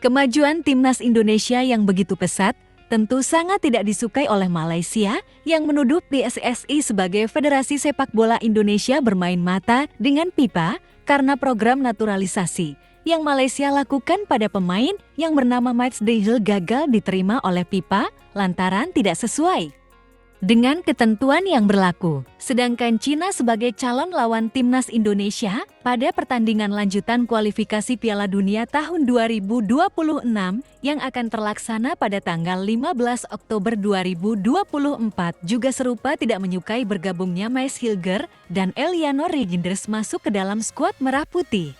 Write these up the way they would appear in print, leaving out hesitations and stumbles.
Kemajuan timnas Indonesia yang begitu pesat tentu sangat tidak disukai oleh Malaysia yang menuduh PSSI sebagai Federasi Sepak Bola Indonesia bermain mata dengan FIFA karena program naturalisasi yang Malaysia lakukan pada pemain yang bernama Matchday gagal diterima oleh FIFA lantaran tidak sesuai dengan ketentuan yang berlaku. Sedangkan Cina sebagai calon lawan timnas Indonesia pada pertandingan lanjutan kualifikasi Piala Dunia tahun 2026 yang akan terlaksana pada tanggal 15 Oktober 2024 juga serupa tidak menyukai bergabungnya Mais Hilger dan Eliano Reijnders masuk ke dalam skuad Merah Putih.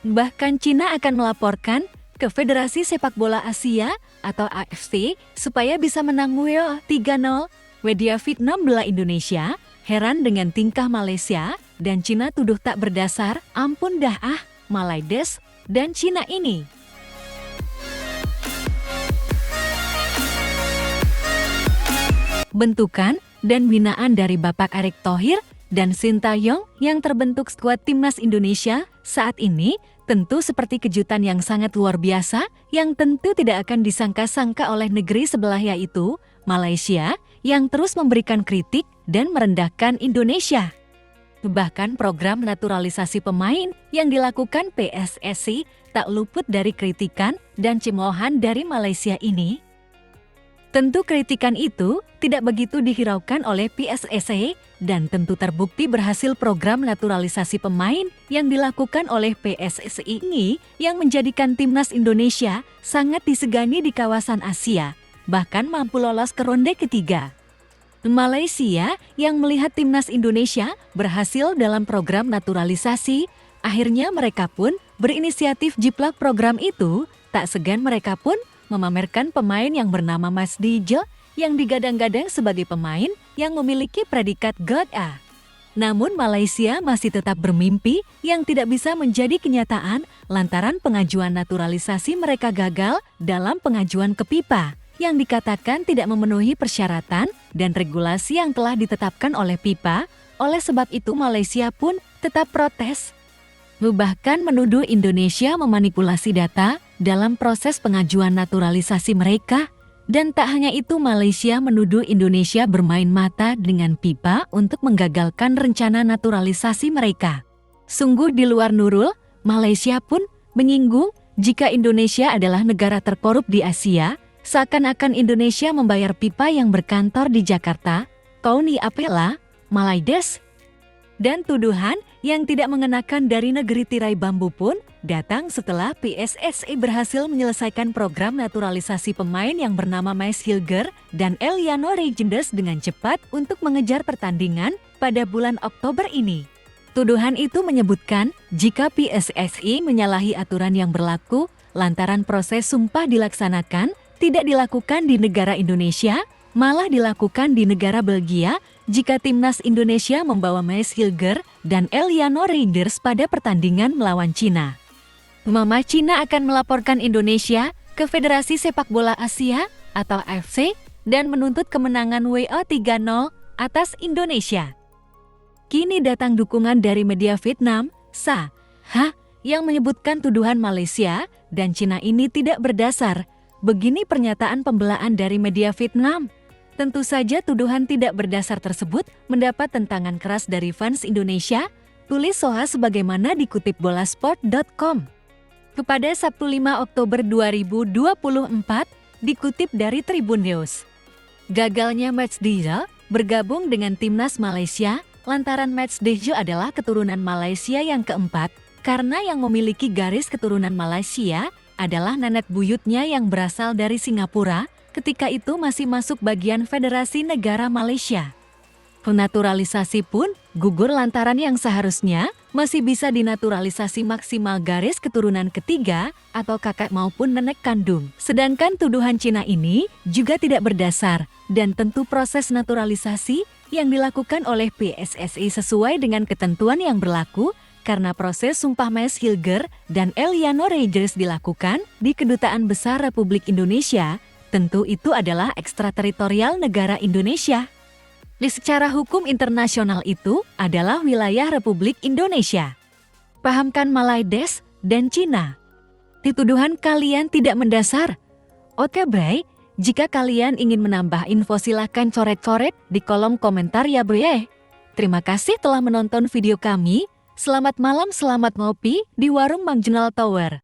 Bahkan Cina akan melaporkan ke Federasi Sepak Bola Asia atau AFC supaya bisa menang WO 3-0. Media Vietnam bela Indonesia, heran dengan tingkah Malaysia dan Cina tuduh tak berdasar, ampun dah Malaides dan Cina ini. Bentukan dan binaan dari Bapak Erick Thohir dan Sintayong yang terbentuk skuad timnas Indonesia saat ini tentu seperti kejutan yang sangat luar biasa yang tentu tidak akan disangka-sangka oleh negeri sebelah yaitu Malaysia yang terus memberikan kritik dan merendahkan Indonesia. Bahkan program naturalisasi pemain yang dilakukan PSSI tak luput dari kritikan dan cemoohan dari Malaysia ini. Tentu kritikan itu tidak begitu dihiraukan oleh PSSI dan tentu terbukti berhasil program naturalisasi pemain yang dilakukan oleh PSSI ini yang menjadikan timnas Indonesia sangat disegani di kawasan Asia, bahkan mampu lolos ke ronde ketiga. Malaysia yang melihat timnas Indonesia berhasil dalam program naturalisasi, akhirnya mereka pun berinisiatif jiplak program itu, tak segan mereka pun memamerkan pemain yang bernama Matchday yang digadang-gadang sebagai pemain yang memiliki predikat God A. Namun Malaysia masih tetap bermimpi yang tidak bisa menjadi kenyataan lantaran pengajuan naturalisasi mereka gagal dalam pengajuan ke FIFA yang dikatakan tidak memenuhi persyaratan dan regulasi yang telah ditetapkan oleh FIFA. Oleh sebab itu Malaysia pun tetap protes. Bahkan menuduh Indonesia memanipulasi data dalam proses pengajuan naturalisasi mereka. Dan tak hanya itu, Malaysia menuduh Indonesia bermain mata dengan FIFA untuk menggagalkan rencana naturalisasi mereka. Sungguh di luar nurul, Malaysia pun menyinggung jika Indonesia adalah negara terkorup di Asia, seakan-akan Indonesia membayar FIFA yang berkantor di Jakarta, Kauni Apela, Malaides. Dan tuduhan yang tidak mengenakan dari negeri tirai bambu pun datang setelah PSSI berhasil menyelesaikan program naturalisasi pemain yang bernama Mais Hilger dan Eliano Reijnders dengan cepat untuk mengejar pertandingan pada bulan Oktober ini. Tuduhan itu menyebutkan jika PSSI menyalahi aturan yang berlaku lantaran proses sumpah dilaksanakan tidak dilakukan di negara Indonesia, malah dilakukan di negara Belgia jika timnas Indonesia membawa Mais Hilger dan Eliano Reijnders pada pertandingan melawan Cina. Mama Cina akan melaporkan Indonesia ke Federasi Sepak Bola Asia atau AFC dan menuntut kemenangan WO 3-0 atas Indonesia. Kini datang dukungan dari media Vietnam, yang menyebutkan tuduhan Malaysia dan Cina ini tidak berdasar. Begini pernyataan pembelaan dari media Vietnam. Tentu saja tuduhan tidak berdasar tersebut mendapat tentangan keras dari fans Indonesia, tulis Soha sebagaimana dikutip bolasport.com. Kepada Sabtu 5 Oktober 2024, dikutip dari Tribun News. Gagalnya Matchday bergabung dengan timnas Malaysia lantaran Matchday adalah keturunan Malaysia yang keempat karena yang memiliki garis keturunan Malaysia adalah nenek buyutnya yang berasal dari Singapura, ketika itu masih masuk bagian Federasi Negara Malaysia. Naturalisasi pun gugur lantaran yang seharusnya masih bisa dinaturalisasi maksimal garis keturunan ketiga atau kakak maupun nenek kandung. Sedangkan tuduhan Cina ini juga tidak berdasar dan tentu proses naturalisasi yang dilakukan oleh PSSI sesuai dengan ketentuan yang berlaku karena proses sumpah Mais Hilger dan Eliano Reijnders dilakukan di Kedutaan Besar Republik Indonesia, tentu itu adalah ekstrateritorial negara Indonesia. Secara hukum internasional itu adalah wilayah Republik Indonesia. Pahamkan Malaides dan Cina. Tuduhan kalian tidak mendasar. Oke Bray, jika kalian ingin menambah info silahkan coret-coret di kolom komentar ya Bray. Terima kasih telah menonton video kami. Selamat malam, selamat ngopi di warung Mang Junal Tower.